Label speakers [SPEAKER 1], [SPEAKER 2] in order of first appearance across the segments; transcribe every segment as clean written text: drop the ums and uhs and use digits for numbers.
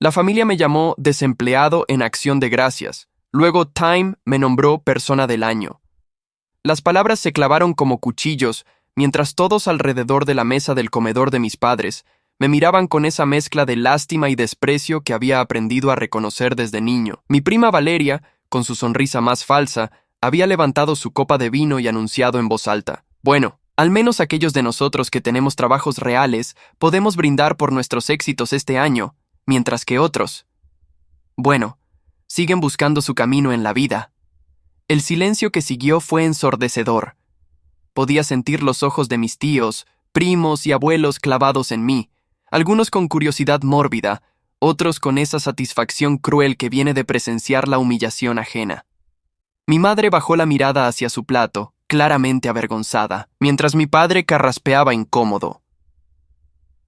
[SPEAKER 1] La familia me llamó desempleado en acción de gracias. Luego Time me nombró persona del año. Las palabras se clavaron como cuchillos, mientras todos alrededor de la mesa del comedor de mis padres me miraban con esa mezcla de lástima y desprecio que había aprendido a reconocer desde niño. Mi prima Valeria, con su sonrisa más falsa, había levantado su copa de vino y anunciado en voz alta: «Bueno, al menos aquellos de nosotros que tenemos trabajos reales podemos brindar por nuestros éxitos este año, mientras que otros, bueno, siguen buscando su camino en la vida». El silencio que siguió fue ensordecedor. Podía sentir los ojos de mis tíos, primos y abuelos clavados en mí, algunos con curiosidad mórbida, otros con esa satisfacción cruel que viene de presenciar la humillación ajena. Mi madre bajó la mirada hacia su plato, claramente avergonzada, mientras mi padre carraspeaba incómodo.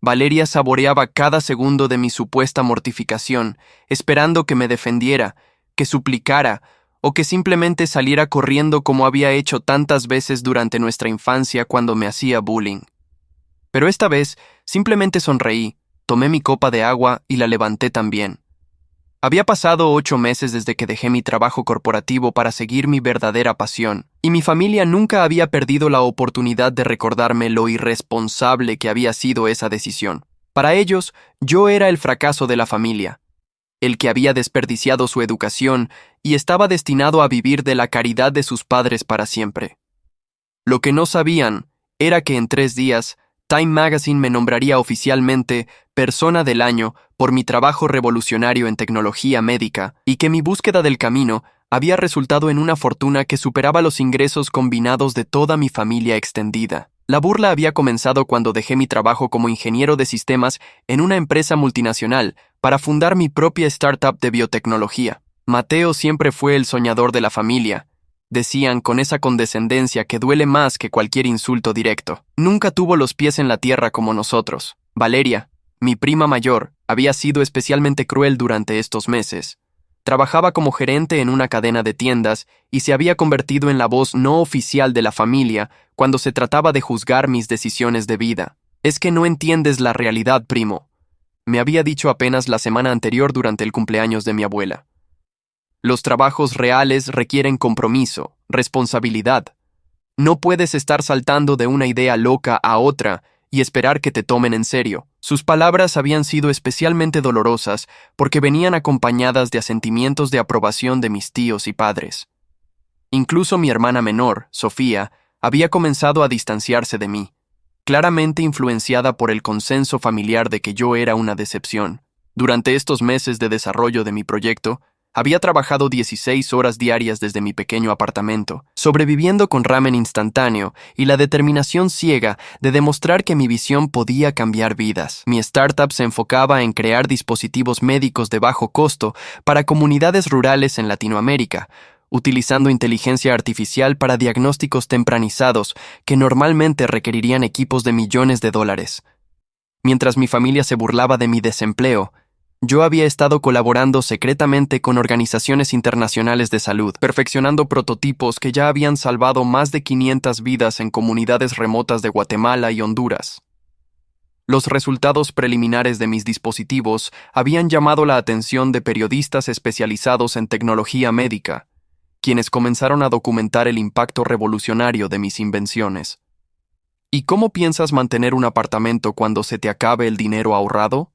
[SPEAKER 1] Valeria saboreaba cada segundo de mi supuesta mortificación, esperando que me defendiera, que suplicara, o que simplemente saliera corriendo como había hecho tantas veces durante nuestra infancia cuando me hacía bullying. Pero esta vez simplemente sonreí, tomé mi copa de agua y la levanté también. Había pasado 8 meses desde que dejé mi trabajo corporativo para seguir mi verdadera pasión, y mi familia nunca había perdido la oportunidad de recordarme lo irresponsable que había sido esa decisión. Para ellos, yo era el fracaso de la familia, el que había desperdiciado su educación y estaba destinado a vivir de la caridad de sus padres para siempre. Lo que no sabían era que en 3 días, Time Magazine me nombraría oficialmente Persona del Año por mi trabajo revolucionario en tecnología médica y que mi búsqueda del camino había resultado en una fortuna que superaba los ingresos combinados de toda mi familia extendida. La burla había comenzado cuando dejé mi trabajo como ingeniero de sistemas en una empresa multinacional para fundar mi propia startup de biotecnología. Mateo siempre fue el soñador de la familia, decían con esa condescendencia que duele más que cualquier insulto directo. Nunca tuvo los pies en la tierra como nosotros. Valeria, mi prima mayor, había sido especialmente cruel durante estos meses. Trabajaba como gerente en una cadena de tiendas y se había convertido en la voz no oficial de la familia cuando se trataba de juzgar mis decisiones de vida. «Es que no entiendes la realidad, primo», me había dicho apenas la semana anterior durante el cumpleaños de mi abuela. Los trabajos reales requieren compromiso, responsabilidad. No puedes estar saltando de una idea loca a otra y esperar que te tomen en serio. Sus palabras habían sido especialmente dolorosas porque venían acompañadas de asentimientos de aprobación de mis tíos y padres. Incluso mi hermana menor, Sofía, había comenzado a distanciarse de mí, claramente influenciada por el consenso familiar de que yo era una decepción. Durante estos meses de desarrollo de mi proyecto, había trabajado 16 horas diarias desde mi pequeño apartamento, sobreviviendo con ramen instantáneo y la determinación ciega de demostrar que mi visión podía cambiar vidas. Mi startup se enfocaba en crear dispositivos médicos de bajo costo para comunidades rurales en Latinoamérica, utilizando inteligencia artificial para diagnósticos tempranizados que normalmente requerirían equipos de millones de dólares. Mientras mi familia se burlaba de mi desempleo, yo había estado colaborando secretamente con organizaciones internacionales de salud, perfeccionando prototipos que ya habían salvado más de 500 vidas en comunidades remotas de Guatemala y Honduras. Los resultados preliminares de mis dispositivos habían llamado la atención de periodistas especializados en tecnología médica, quienes comenzaron a documentar el impacto revolucionario de mis invenciones. ¿Y cómo piensas mantener un apartamento cuando se te acabe el dinero ahorrado?,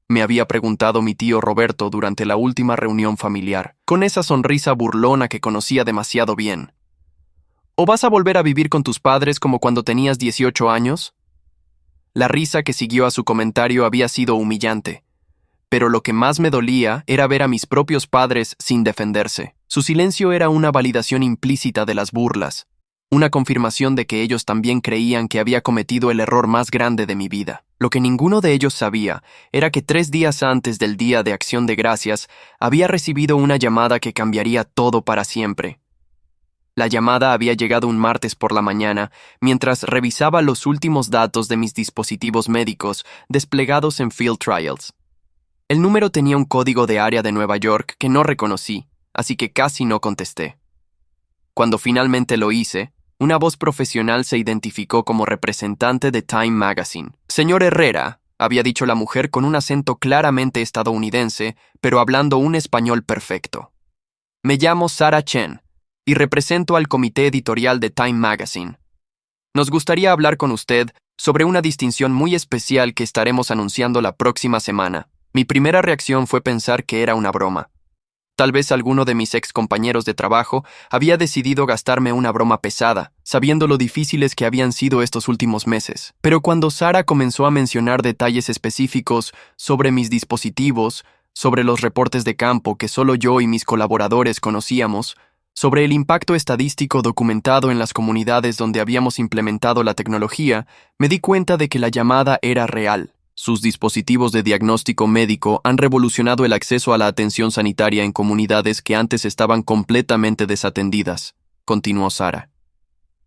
[SPEAKER 1] me había preguntado mi tío Roberto durante la última reunión familiar, con esa sonrisa burlona que conocía demasiado bien. ¿O vas a volver a vivir con tus padres como cuando tenías 18 años? La risa que siguió a su comentario había sido humillante, pero lo que más me dolía era ver a mis propios padres sin defenderse. Su silencio era una validación implícita de las burlas, una confirmación de que ellos también creían que había cometido el error más grande de mi vida. Lo que ninguno de ellos sabía era que 3 días antes del Día de Acción de Gracias había recibido una llamada que cambiaría todo para siempre. La llamada había llegado un martes por la mañana, mientras revisaba los últimos datos de mis dispositivos médicos desplegados en Field Trials. El número tenía un código de área de Nueva York que no reconocí, así que casi no contesté. Cuando finalmente lo hice, una voz profesional se identificó como representante de Time Magazine. «Señor Herrera, había dicho la mujer con un acento claramente estadounidense, pero hablando un español perfecto. Me llamo Sarah Chen y represento al comité editorial de Time Magazine. Nos gustaría hablar con usted sobre una distinción muy especial que estaremos anunciando la próxima semana. Mi primera reacción fue pensar que era una broma. Tal vez alguno de mis ex compañeros de trabajo había decidido gastarme una broma pesada, sabiendo lo difíciles que habían sido estos últimos meses. Pero cuando Sarah comenzó a mencionar detalles específicos sobre mis dispositivos, sobre los reportes de campo que solo yo y mis colaboradores conocíamos, sobre el impacto estadístico documentado en las comunidades donde habíamos implementado la tecnología, me di cuenta de que la llamada era real. Sus dispositivos de diagnóstico médico han revolucionado el acceso a la atención sanitaria en comunidades que antes estaban completamente desatendidas, continuó Sarah.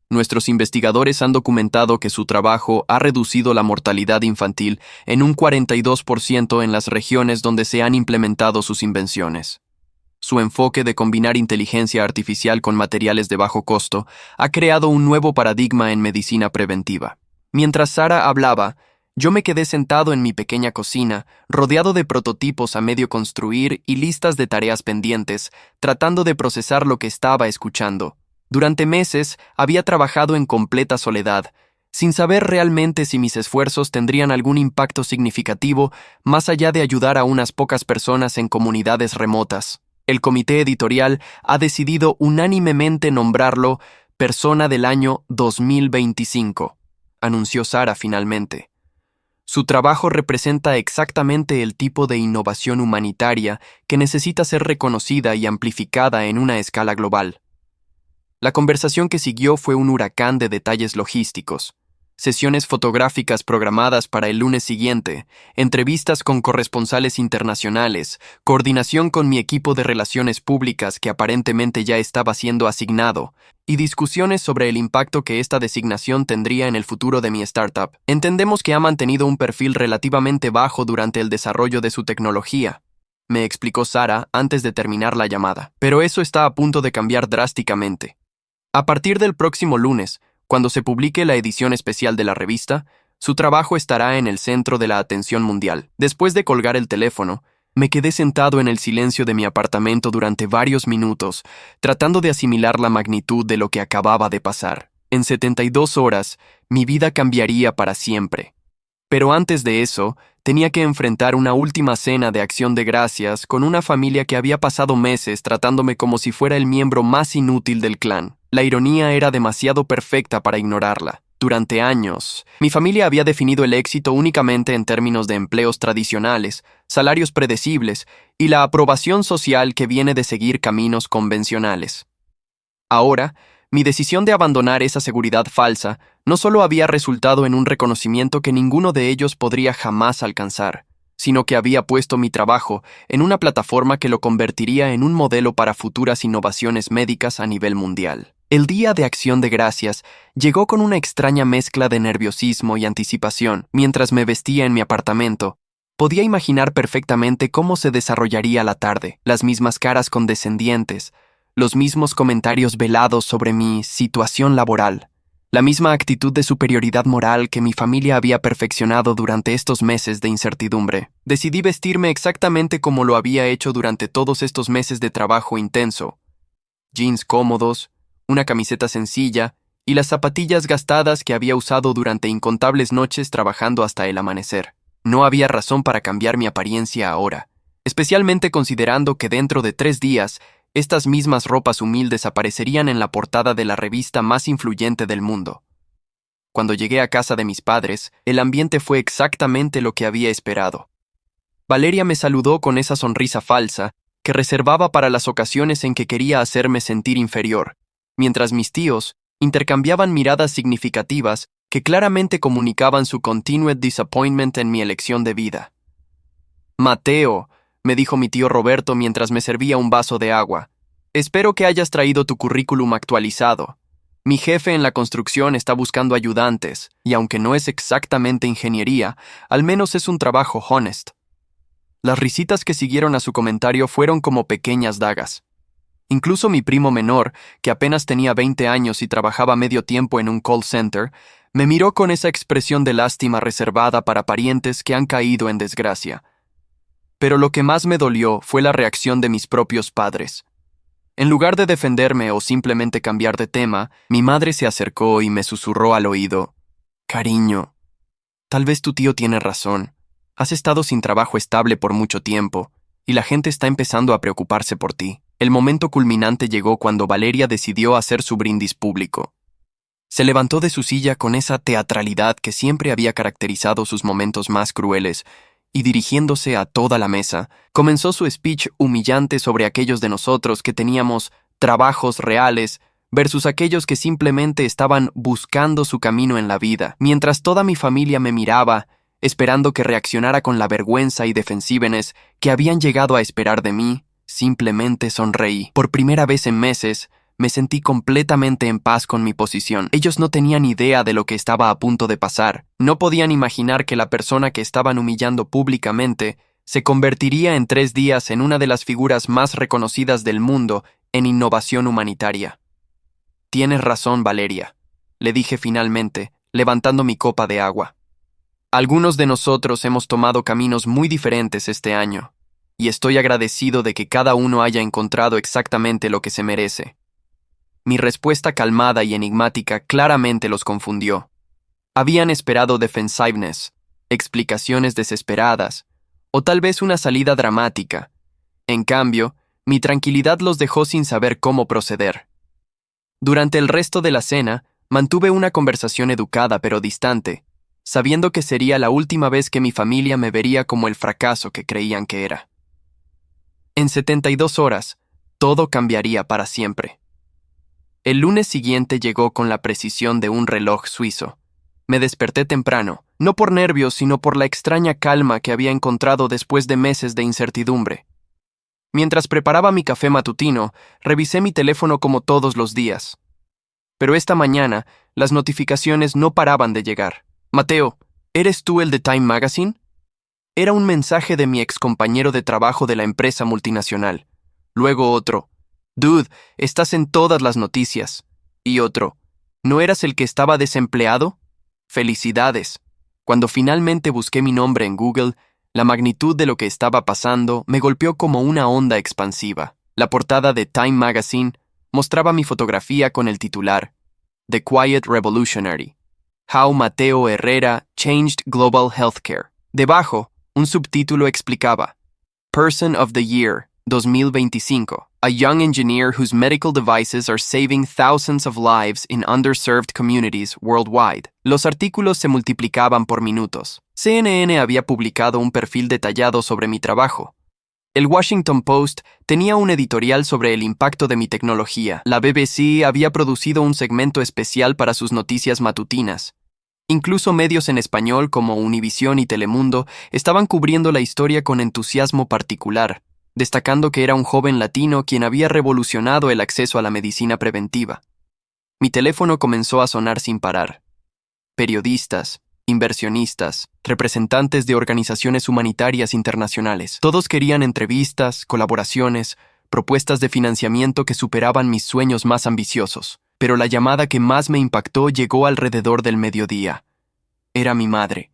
[SPEAKER 1] Nuestros investigadores han documentado que su trabajo ha reducido la mortalidad infantil en un 42% en las regiones donde se han implementado sus invenciones. Su enfoque de combinar inteligencia artificial con materiales de bajo costo ha creado un nuevo paradigma en medicina preventiva. Mientras Sarah hablaba, yo me quedé sentado en mi pequeña cocina, rodeado de prototipos a medio construir y listas de tareas pendientes, tratando de procesar lo que estaba escuchando. Durante meses había trabajado en completa soledad, sin saber realmente si mis esfuerzos tendrían algún impacto significativo más allá de ayudar a unas pocas personas en comunidades remotas. El comité editorial ha decidido unánimemente nombrarlo Persona del año 2025, anunció Sarah finalmente. Su trabajo representa exactamente el tipo de innovación humanitaria que necesita ser reconocida y amplificada en una escala global. La conversación que siguió fue un huracán de detalles logísticos. Sesiones fotográficas programadas para el lunes siguiente, entrevistas con corresponsales internacionales, coordinación con mi equipo de relaciones públicas que aparentemente ya estaba siendo asignado, y discusiones sobre el impacto que esta designación tendría en el futuro de mi startup. Entendemos que ha mantenido un perfil relativamente bajo durante el desarrollo de su tecnología, me explicó Sarah antes de terminar la llamada, pero eso está a punto de cambiar drásticamente. A partir del próximo lunes, cuando se publique la edición especial de la revista, su trabajo estará en el centro de la atención mundial. Después de colgar el teléfono, me quedé sentado en el silencio de mi apartamento durante varios minutos, tratando de asimilar la magnitud de lo que acababa de pasar. En 72 horas, mi vida cambiaría para siempre. Pero antes de eso, tenía que enfrentar una última cena de acción de gracias con una familia que había pasado meses tratándome como si fuera el miembro más inútil del clan. La ironía era demasiado perfecta para ignorarla. Durante años, mi familia había definido el éxito únicamente en términos de empleos tradicionales, salarios predecibles y la aprobación social que viene de seguir caminos convencionales. Ahora, mi decisión de abandonar esa seguridad falsa no solo había resultado en un reconocimiento que ninguno de ellos podría jamás alcanzar, sino que había puesto mi trabajo en una plataforma que lo convertiría en un modelo para futuras innovaciones médicas a nivel mundial. El Día de Acción de Gracias llegó con una extraña mezcla de nerviosismo y anticipación. Mientras me vestía en mi apartamento, podía imaginar perfectamente cómo se desarrollaría la tarde, las mismas caras condescendientes, los mismos comentarios velados sobre mi situación laboral, la misma actitud de superioridad moral que mi familia había perfeccionado durante estos meses de incertidumbre. Decidí vestirme exactamente como lo había hecho durante todos estos meses de trabajo intenso. Jeans cómodos, una camiseta sencilla y las zapatillas gastadas que había usado durante incontables noches trabajando hasta el amanecer. No había razón para cambiar mi apariencia ahora, especialmente considerando que dentro de 3 días, estas mismas ropas humildes aparecerían en la portada de la revista más influyente del mundo. Cuando llegué a casa de mis padres, el ambiente fue exactamente lo que había esperado. Valeria me saludó con esa sonrisa falsa que reservaba para las ocasiones en que quería hacerme sentir inferior, mientras mis tíos intercambiaban miradas significativas que claramente comunicaban su continued disappointment en mi elección de vida. «Mateo», me dijo mi tío Roberto mientras me servía un vaso de agua, «espero que hayas traído tu currículum actualizado. Mi jefe en la construcción está buscando ayudantes, y aunque no es exactamente ingeniería, al menos es un trabajo honest». Las risitas que siguieron a su comentario fueron como pequeñas dagas. Incluso mi primo menor, que apenas tenía 20 años y trabajaba medio tiempo en un call center, Me miró con esa expresión de lástima reservada para parientes que han caído en desgracia. Pero lo que más me dolió fue la reacción de mis propios padres. En lugar de defenderme o simplemente cambiar de tema, mi madre se acercó y me susurró al oído: «Cariño, tal vez tu tío tiene razón. Has estado sin trabajo estable por mucho tiempo, y la gente está empezando a preocuparse por ti». El momento culminante llegó cuando Valeria decidió hacer su brindis público. Se levantó de su silla con esa teatralidad que siempre había caracterizado sus momentos más crueles, y dirigiéndose a toda la mesa, comenzó su speech humillante sobre aquellos de nosotros que teníamos trabajos reales versus aquellos que simplemente estaban buscando su camino en la vida, mientras toda mi familia me miraba, esperando que reaccionara con la vergüenza y defensívenes que habían llegado a esperar de mí. Simplemente sonreí. Por primera vez en meses, me sentí completamente en paz con mi posición. Ellos no tenían idea de lo que estaba a punto de pasar. No podían imaginar que la persona que estaban humillando públicamente se convertiría en 3 días en una de las figuras más reconocidas del mundo en innovación humanitaria. «Tienes razón, Valeria», le dije finalmente, levantando mi copa de agua. «Algunos de nosotros hemos tomado caminos muy diferentes este año, y estoy agradecido de que cada uno haya encontrado exactamente lo que se merece». Mi respuesta calmada y enigmática claramente los confundió. Habían esperado defensiveness, explicaciones desesperadas, o tal vez una salida dramática. En cambio, mi tranquilidad los dejó sin saber cómo proceder. Durante el resto de la cena, mantuve una conversación educada pero distante, sabiendo que sería la última vez que mi familia me vería como el fracaso que creían que era. En 72 horas, todo cambiaría para siempre. El lunes siguiente llegó con la precisión de un reloj suizo. Me desperté temprano, no por nervios, sino por la extraña calma que había encontrado después de meses de incertidumbre. Mientras preparaba mi café matutino, revisé mi teléfono como todos los días. Pero esta mañana, las notificaciones no paraban de llegar. «Mateo, ¿eres tú el de Time Magazine?». Era un mensaje de mi excompañero de trabajo de la empresa multinacional. Luego otro: «Dude, estás en todas las noticias». Y otro: «¿No eras el que estaba desempleado? Felicidades». Cuando finalmente busqué mi nombre en Google, la magnitud de lo que estaba pasando me golpeó como una onda expansiva. La portada de Time Magazine mostraba mi fotografía con el titular: «The Quiet Revolutionary. How Mateo Herrera Changed Global Healthcare». Debajo, un subtítulo explicaba: «Person of the Year 2025. A young engineer whose medical devices are saving thousands of lives in underserved communities worldwide». Los artículos se multiplicaban por minutos. CNN había publicado un perfil detallado sobre mi trabajo. El Washington Post tenía un editorial sobre el impacto de mi tecnología. La BBC había producido un segmento especial para sus noticias matutinas. Incluso medios en español como Univisión y Telemundo estaban cubriendo la historia con entusiasmo particular, destacando que era un joven latino quien había revolucionado el acceso a la medicina preventiva. Mi teléfono comenzó a sonar sin parar. Periodistas, inversionistas, representantes de organizaciones humanitarias internacionales, todos querían entrevistas, colaboraciones, propuestas de financiamiento que superaban mis sueños más ambiciosos. Pero la llamada que más me impactó llegó alrededor del mediodía. Era mi madre,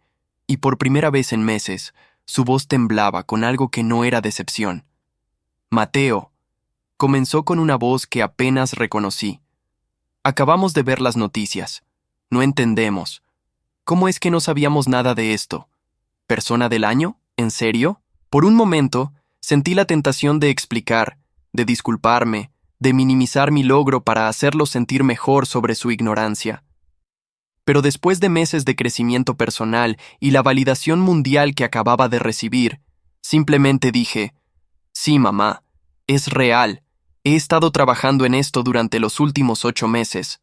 [SPEAKER 1] y por primera vez en meses, su voz temblaba con algo que no era decepción. «Mateo», comenzó con una voz que apenas reconocí. «Acabamos de ver las noticias. No entendemos. ¿Cómo es que no sabíamos nada de esto? ¿Persona del año? ¿En serio?». Por un momento, sentí la tentación de explicar, de disculparme, de minimizar mi logro para hacerlo sentir mejor sobre su ignorancia. Pero después de meses de crecimiento personal y la validación mundial que acababa de recibir, simplemente dije: «Sí, mamá, es real. He estado trabajando en esto durante los últimos 8 meses».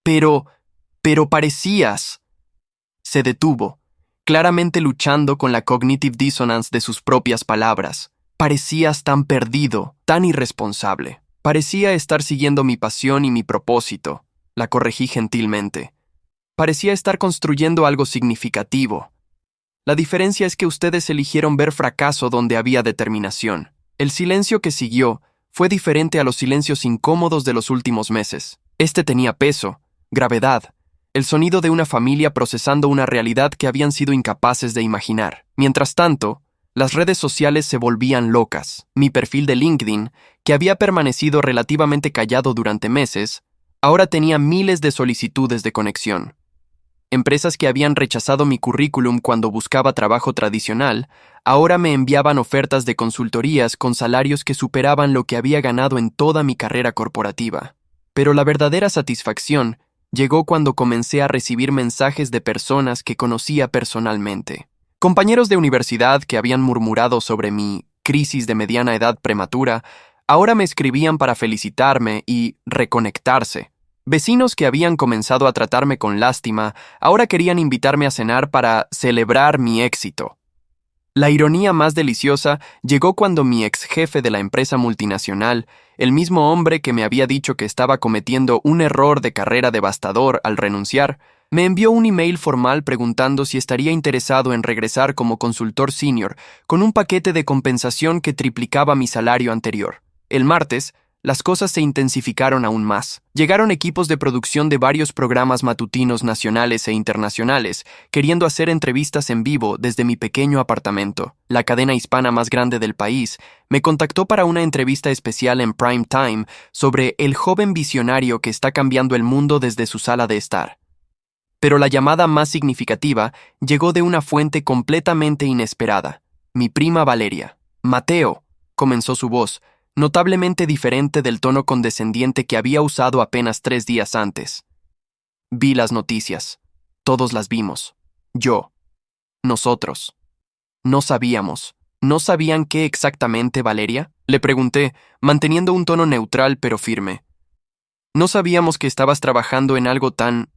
[SPEAKER 1] Pero parecías. Se detuvo, claramente luchando con la cognitive dissonance de sus propias palabras. «Parecías tan perdido, tan irresponsable». «Parecía estar siguiendo mi pasión y mi propósito», la corregí gentilmente. «Parecía estar construyendo algo significativo. La diferencia es que ustedes eligieron ver fracaso donde había determinación». El silencio que siguió fue diferente a los silencios incómodos de los últimos meses. Este tenía peso, gravedad. el sonido de una familia procesando una realidad que habían sido incapaces de imaginar. Mientras tanto, las redes sociales se volvían locas. Mi perfil de LinkedIn, que había permanecido relativamente callado durante meses, ahora tenía miles de solicitudes de conexión. Empresas que habían rechazado mi currículum cuando buscaba trabajo tradicional, ahora me enviaban ofertas de consultorías con salarios que superaban lo que había ganado en toda mi carrera corporativa. Pero la verdadera satisfacción llegó cuando comencé a recibir mensajes de personas que conocía personalmente. Compañeros de universidad que habían murmurado sobre mi crisis de mediana edad prematura, ahora me escribían para felicitarme y reconectarse. Vecinos que habían comenzado a tratarme con lástima, ahora querían invitarme a cenar para celebrar mi éxito. La ironía más deliciosa llegó cuando mi ex jefe de la empresa multinacional, el mismo hombre que me había dicho que estaba cometiendo un error de carrera devastador al renunciar, me envió un email formal preguntando si estaría interesado en regresar como consultor senior con un paquete de compensación que triplicaba mi salario anterior. El martes, las cosas se intensificaron aún más. Llegaron equipos de producción de varios programas matutinos nacionales e internacionales, queriendo hacer entrevistas en vivo desde mi pequeño apartamento. La cadena hispana más grande del país me contactó para una entrevista especial en prime time sobre el joven visionario que está cambiando el mundo desde su sala de estar. Pero la llamada más significativa llegó de una fuente completamente inesperada. Mi prima Valeria. «Mateo», comenzó su voz, notablemente diferente del tono condescendiente que había usado apenas 3 días antes. Vi las noticias. Todos las vimos. Yo. Nosotros. No sabíamos. ¿No sabían qué exactamente, Valeria? Le pregunté, manteniendo un tono neutral pero firme. No sabíamos que estabas trabajando en algo tan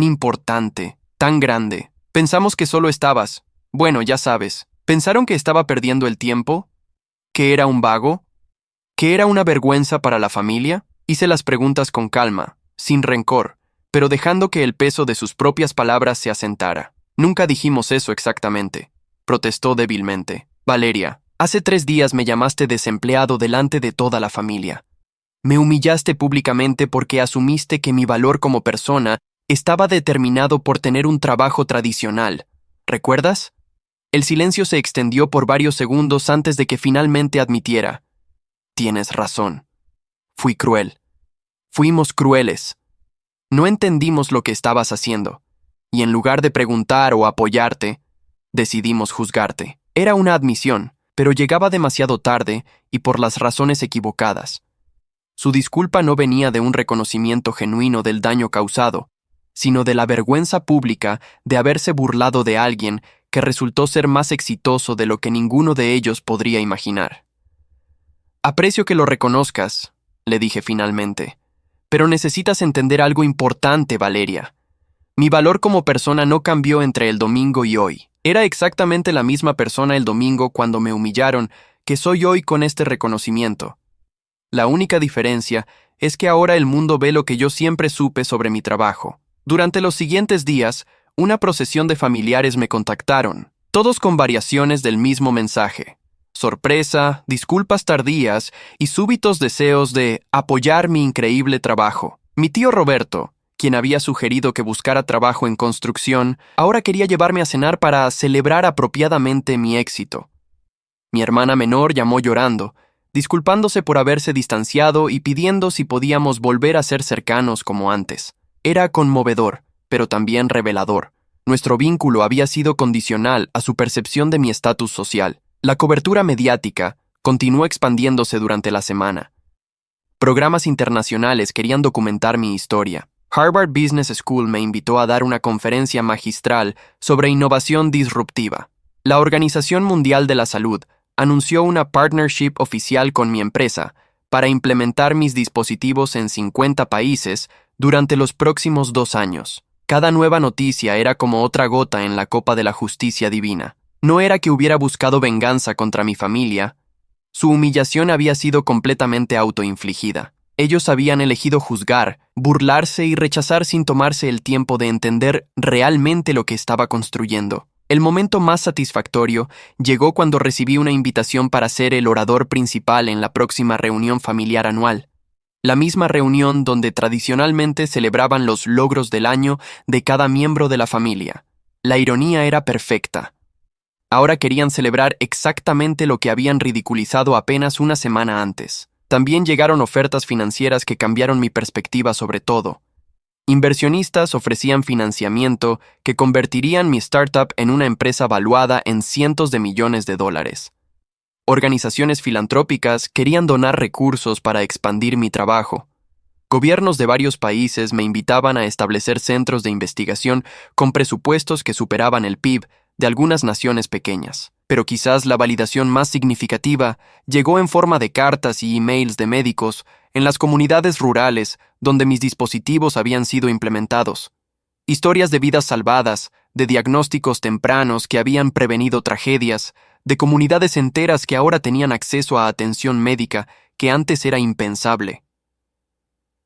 [SPEAKER 1] importante, tan grande. Pensamos que solo estabas, bueno, ya sabes. ¿Pensaron que estaba perdiendo el tiempo? ¿Que era un vago? ¿Que era una vergüenza para la familia? Hice las preguntas con calma, sin rencor, pero dejando que el peso de sus propias palabras se asentara. Nunca dijimos eso exactamente, protestó débilmente. Valeria, hace 3 días me llamaste desempleado delante de toda la familia. Me humillaste públicamente porque asumiste que mi valor como persona estaba determinado por tener un trabajo tradicional. ¿Recuerdas? El silencio se extendió por varios segundos antes de que finalmente admitiera. Tienes razón. Fui cruel. Fuimos crueles. No entendimos lo que estabas haciendo, y en lugar de preguntar o apoyarte, decidimos juzgarte. Era una admisión, pero llegaba demasiado tarde y por las razones equivocadas. Su disculpa no venía de un reconocimiento genuino del daño causado, sino de la vergüenza pública de haberse burlado de alguien que resultó ser más exitoso de lo que ninguno de ellos podría imaginar. Aprecio que lo reconozcas, le dije finalmente, pero necesitas entender algo importante, Valeria. Mi valor como persona no cambió entre el domingo y hoy. Era exactamente la misma persona el domingo cuando me humillaron que soy hoy con este reconocimiento. La única diferencia es que ahora el mundo ve lo que yo siempre supe sobre mi trabajo. Durante los siguientes días, una procesión de familiares me contactaron, todos con variaciones del mismo mensaje. Sorpresa, disculpas tardías y súbitos deseos de apoyar mi increíble trabajo. Mi tío Roberto, quien había sugerido que buscara trabajo en construcción, ahora quería llevarme a cenar para celebrar apropiadamente mi éxito. Mi hermana menor llamó llorando, disculpándose por haberse distanciado y pidiendo si podíamos volver a ser cercanos como antes. Era conmovedor, pero también revelador. Nuestro vínculo había sido condicional a su percepción de mi estatus social. La cobertura mediática continuó expandiéndose durante la semana. Programas internacionales querían documentar mi historia. Harvard Business School me invitó a dar una conferencia magistral sobre innovación disruptiva. La Organización Mundial de la Salud anunció una partnership oficial con mi empresa para implementar mis dispositivos en 50 países durante los próximos 2 años. Cada nueva noticia era como otra gota en la copa de la justicia divina. No era que hubiera buscado venganza contra mi familia. Su humillación había sido completamente autoinfligida. Ellos habían elegido juzgar, burlarse y rechazar sin tomarse el tiempo de entender realmente lo que estaba construyendo. El momento más satisfactorio llegó cuando recibí una invitación para ser el orador principal en la próxima reunión familiar anual. La misma reunión donde tradicionalmente celebraban los logros del año de cada miembro de la familia. La ironía era perfecta. Ahora querían celebrar exactamente lo que habían ridiculizado apenas una semana antes. También llegaron ofertas financieras que cambiaron mi perspectiva sobre todo. Inversionistas ofrecían financiamiento que convertirían mi startup en una empresa valuada en cientos de millones de dólares. Organizaciones filantrópicas querían donar recursos para expandir mi trabajo. Gobiernos de varios países me invitaban a establecer centros de investigación con presupuestos que superaban el PIB de algunas naciones pequeñas. Pero quizás la validación más significativa llegó en forma de cartas y emails de médicos en las comunidades rurales donde mis dispositivos habían sido implementados. Historias de vidas salvadas, de diagnósticos tempranos que habían prevenido tragedias, de comunidades enteras que ahora tenían acceso a atención médica que antes era impensable.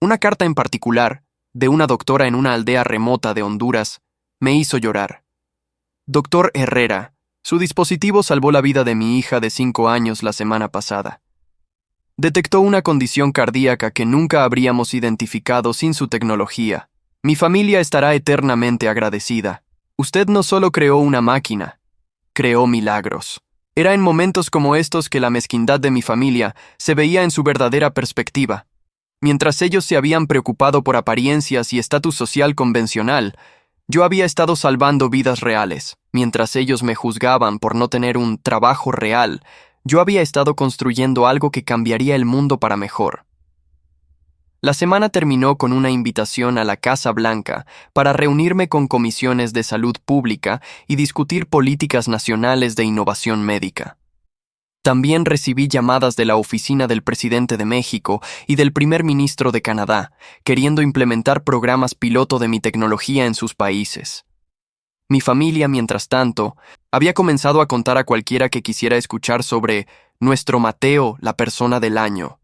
[SPEAKER 1] Una carta en particular, de una doctora en una aldea remota de Honduras, me hizo llorar. Doctor Herrera, su dispositivo salvó la vida de mi hija de 5 años la semana pasada. Detectó una condición cardíaca que nunca habríamos identificado sin su tecnología. Mi familia estará eternamente agradecida. Usted no solo creó una máquina, creó milagros. Era en momentos como estos que la mezquindad de mi familia se veía en su verdadera perspectiva. Mientras ellos se habían preocupado por apariencias y estatus social convencional, yo había estado salvando vidas reales. Mientras ellos me juzgaban por no tener un trabajo real, yo había estado construyendo algo que cambiaría el mundo para mejor. La semana terminó con una invitación a la Casa Blanca para reunirme con comisiones de salud pública y discutir políticas nacionales de innovación médica. También recibí llamadas de la oficina del presidente de México y del primer ministro de Canadá, queriendo implementar programas piloto de mi tecnología en sus países. Mi familia, mientras tanto, había comenzado a contar a cualquiera que quisiera escuchar sobre nuestro Mateo, la persona del año.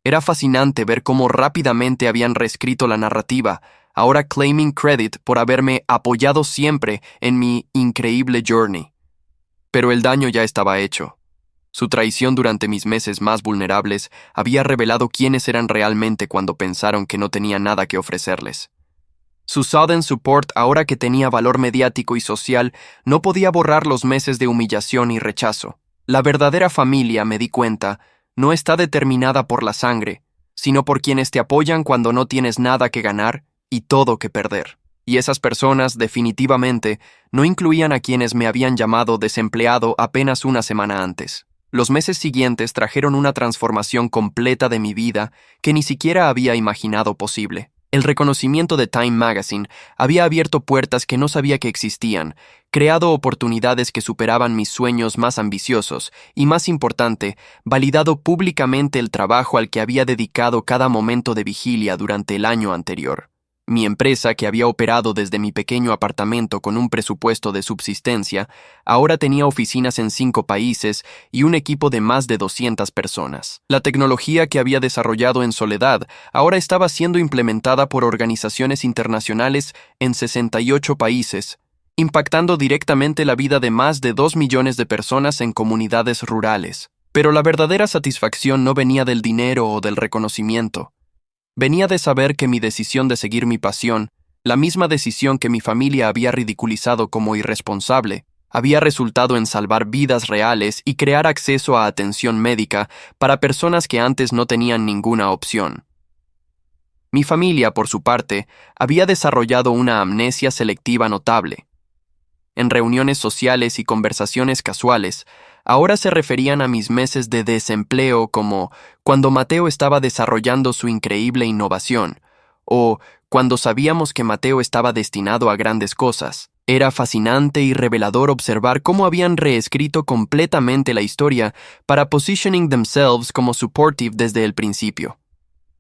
[SPEAKER 1] Era fascinante ver cómo rápidamente habían reescrito la narrativa, ahora claiming credit por haberme apoyado siempre en mi increíble journey. Pero el daño ya estaba hecho. Su traición durante mis meses más vulnerables había revelado quiénes eran realmente cuando pensaron que no tenía nada que ofrecerles. Su sudden support, ahora que tenía valor mediático y social, no podía borrar los meses de humillación y rechazo. La verdadera familia, me di cuenta, no está determinada por la sangre, sino por quienes te apoyan cuando no tienes nada que ganar y todo que perder. Y esas personas, definitivamente, no incluían a quienes me habían llamado desempleado apenas una semana antes. Los meses siguientes trajeron una transformación completa de mi vida que ni siquiera había imaginado posible. El reconocimiento de Time Magazine había abierto puertas que no sabía que existían, creado oportunidades que superaban mis sueños más ambiciosos y, más importante, validado públicamente el trabajo al que había dedicado cada momento de vigilia durante el año anterior. Mi empresa, que había operado desde mi pequeño apartamento con un presupuesto de subsistencia, ahora tenía oficinas en 5 países y un equipo de más de 200 personas. La tecnología que había desarrollado en soledad ahora estaba siendo implementada por organizaciones internacionales en 68 países, impactando directamente la vida de más de 2 millones de personas en comunidades rurales. Pero la verdadera satisfacción no venía del dinero o del reconocimiento. Venía de saber que mi decisión de seguir mi pasión, la misma decisión que mi familia había ridiculizado como irresponsable, había resultado en salvar vidas reales y crear acceso a atención médica para personas que antes no tenían ninguna opción. Mi familia, por su parte, había desarrollado una amnesia selectiva notable. En reuniones sociales y conversaciones casuales, ahora se referían a mis meses de desempleo como cuando Mateo estaba desarrollando su increíble innovación, o cuando sabíamos que Mateo estaba destinado a grandes cosas. Era fascinante y revelador observar cómo habían reescrito completamente la historia para positioning themselves como supportive desde el principio.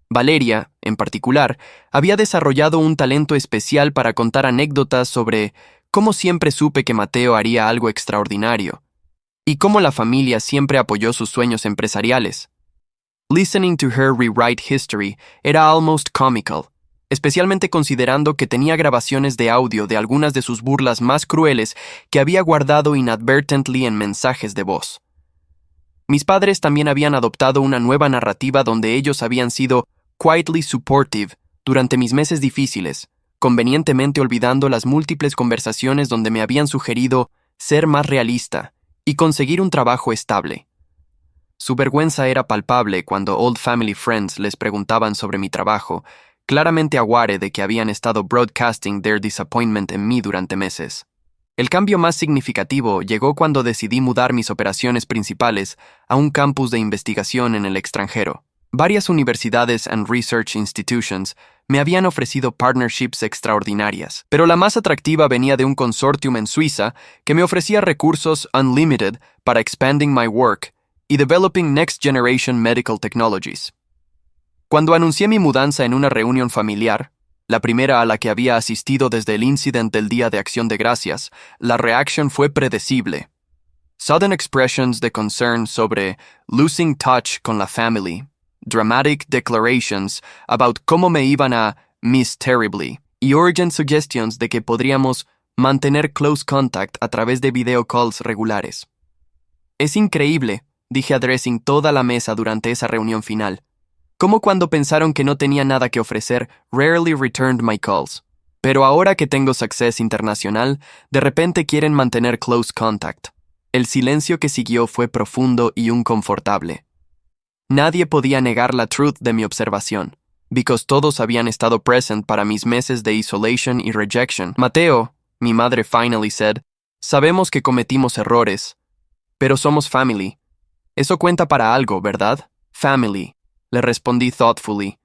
[SPEAKER 1] Valeria, en particular, había desarrollado un talento especial para contar anécdotas sobre cómo siempre supe que Mateo haría algo extraordinario, y cómo la familia siempre apoyó sus sueños empresariales. Listening to her rewrite history era almost comical, especialmente considerando que tenía grabaciones de audio de algunas de sus burlas más crueles que había guardado inadvertently en mensajes de voz. Mis padres también habían adoptado una nueva narrativa donde ellos habían sido quietly supportive, durante mis meses difíciles, convenientemente olvidando las múltiples conversaciones donde me habían sugerido ser más realista y conseguir un trabajo estable. Su vergüenza era palpable cuando old family friends les preguntaban sobre mi trabajo, claramente aware de que habían estado broadcasting their disappointment en mí durante meses. El cambio más significativo llegó cuando decidí mudar mis operaciones principales a un campus de investigación en el extranjero. Varias universidades and research institutions me habían ofrecido partnerships extraordinarias, pero la más atractiva venía de un consortium en Suiza que me ofrecía recursos unlimited para expanding my work y developing next generation medical technologies. Cuando anuncié mi mudanza en una reunión familiar, la primera a la que había asistido desde el incidente del Día de Acción de Gracias, la reacción fue predecible. Sudden expressions de concern sobre losing touch con la family, dramatic declarations about cómo me iban a miss terribly, y urgent suggestions de que podríamos mantener close contact a través de video calls regulares. Es increíble, dije addressing toda la mesa durante esa reunión final. Como cuando pensaron que no tenía nada que ofrecer, rarely returned my calls. Pero ahora que tengo success internacional, de repente quieren mantener close contact. El silencio que siguió fue profundo y inconfortable. Nadie podía negar la truth de mi observación, because todos habían estado present para mis meses de isolation y rejection. Mateo, mi madre finally said, sabemos que cometimos errores, pero somos family. Eso cuenta para algo, ¿verdad? Family. Le respondí thoughtfully.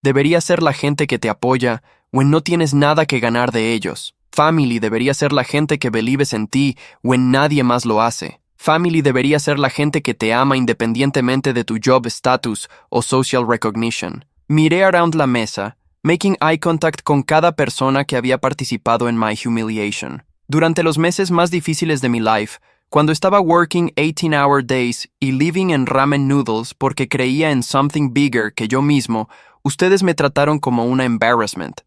[SPEAKER 1] Debería ser la gente que te apoya when no tienes nada que ganar de ellos. Family debería ser la gente que believes en ti when nadie más lo hace. Family debería ser la gente que te ama independientemente de tu job status o social recognition. Miré around la mesa, making eye contact con cada persona que había participado en my humiliation. Durante los meses más difíciles de mi life, cuando estaba working 18-hour days y living en ramen noodles porque creía en something bigger que yo mismo, ustedes me trataron como una embarrassment.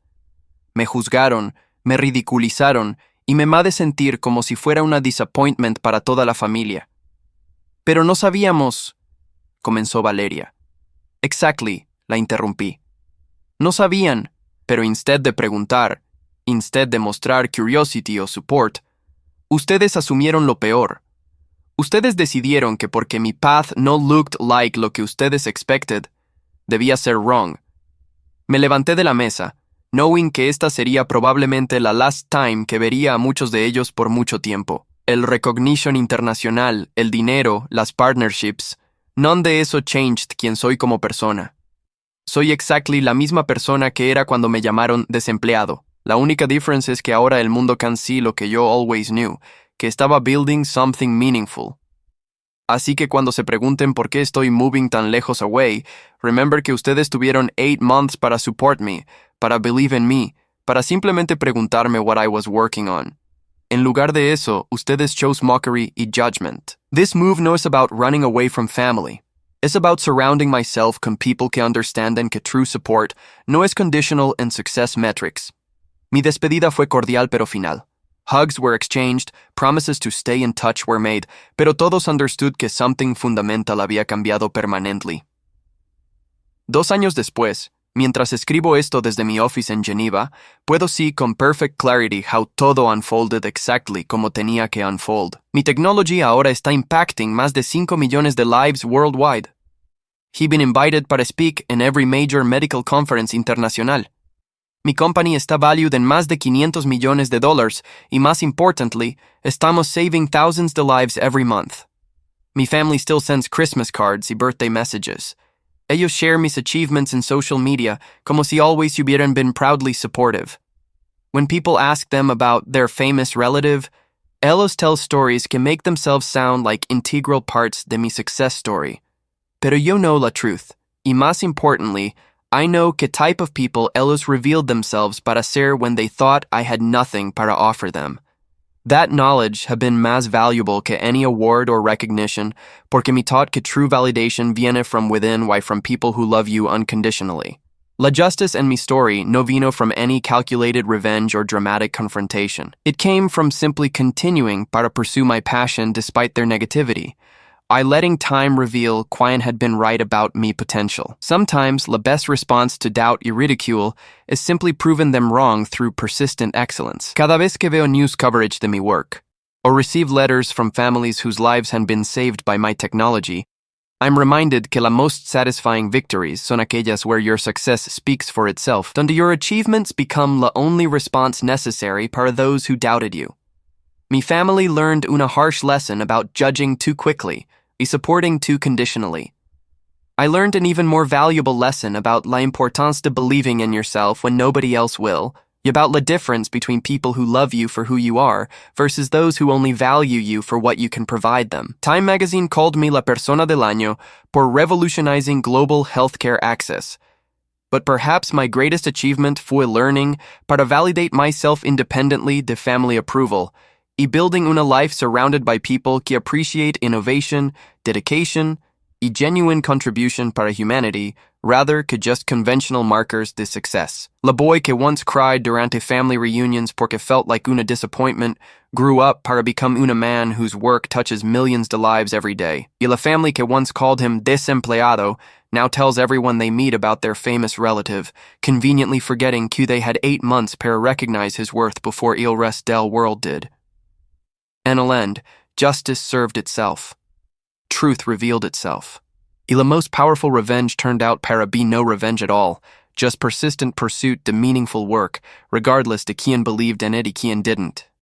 [SPEAKER 1] Me juzgaron, me ridiculizaron y me made sentir como si fuera una disappointment para toda la familia. Pero no sabíamos, comenzó Valeria. Exactly, la interrumpí. No sabían, pero instead de preguntar, instead de mostrar curiosity o support, ustedes asumieron lo peor. Ustedes decidieron que porque mi path no looked like lo que ustedes expected, debía ser wrong. Me levanté de la mesa, knowing que esta sería probablemente la last time que vería a muchos de ellos por mucho tiempo. El recognition internacional, el dinero, las partnerships, none de eso changed quién soy como persona. Soy exactly la misma persona que era cuando me llamaron desempleado. La única difference es que ahora el mundo can see lo que yo always knew, que estaba building something meaningful. Así que cuando se pregunten por qué estoy moving tan lejos away, remember que ustedes tuvieron 8 months para support me, para believe in me, para simplemente preguntarme what I was working on. En lugar de eso, ustedes chose mockery y judgment. This move no es about running away from family. It's about surrounding myself con people que understanden que true support no es conditional en success metrics. Mi despedida fue cordial pero final. Hugs were exchanged, promises to stay in touch were made, pero todos understood que something fundamental había cambiado permanently. 2 años después, mientras escribo esto desde mi office en Geneva, puedo see con perfect clarity how todo unfolded exactly como tenía que unfold. Mi technology ahora está impacting más de 5 millones de lives worldwide. He been invited para speak in every major medical conference internacional. Mi company está valued en más de $500 millones y más importantly, estamos saving thousands de lives every month. Mi family still sends Christmas cards y birthday messages. Ellos share mis achievements in social media como si always hubieran been proudly supportive. When people ask them about their famous relative, ellos tell stories que make themselves sound like integral parts de mi success story. Pero yo know la truth, y más importantly, I know qué type of people ellos revealed themselves para ser when they thought I had nothing para offer them. That knowledge have been más valuable que any award or recognition porque me taught que true validation viene from within why from people who love you unconditionally. La justice en mi story no vino from any calculated revenge or dramatic confrontation. It came from simply continuing para pursue my passion despite their negativity. I letting time reveal Quian had been right about me potential. Sometimes, the best response to doubt y ridicule is simply proving them wrong through persistent excellence. Cada vez que veo news coverage de mi work, or receive letters from families whose lives had been saved by my technology, I'm reminded que la most satisfying victories son aquellas where your success speaks for itself, donde your achievements become the only response necessary para those who doubted you. Mi family learned una harsh lesson about judging too quickly y supporting too conditionally. I learned an even more valuable lesson about la importancia de believing in yourself when nobody else will, y about the difference between people who love you for who you are versus those who only value you for what you can provide them. Time magazine called me la persona del año por revolutionizing global healthcare access. But perhaps my greatest achievement fue learning para validate myself independently de family approval, y building una life surrounded by people que appreciate innovation, dedication, y genuine contribution para humanity, rather que just conventional markers de success. La boy que once cried durante family reunions porque felt like una disappointment grew up para become una man whose work touches millions de lives every day. Y la family que once called him desempleado now tells everyone they meet about their famous relative, conveniently forgetting que they had 8 months para recognize his worth before el rest del world did. En el end, justice served itself. Truth revealed itself. Y la most powerful revenge turned out para be no revenge at all, just persistent pursuit to meaningful work, regardless de quien believed in it y quien didn't.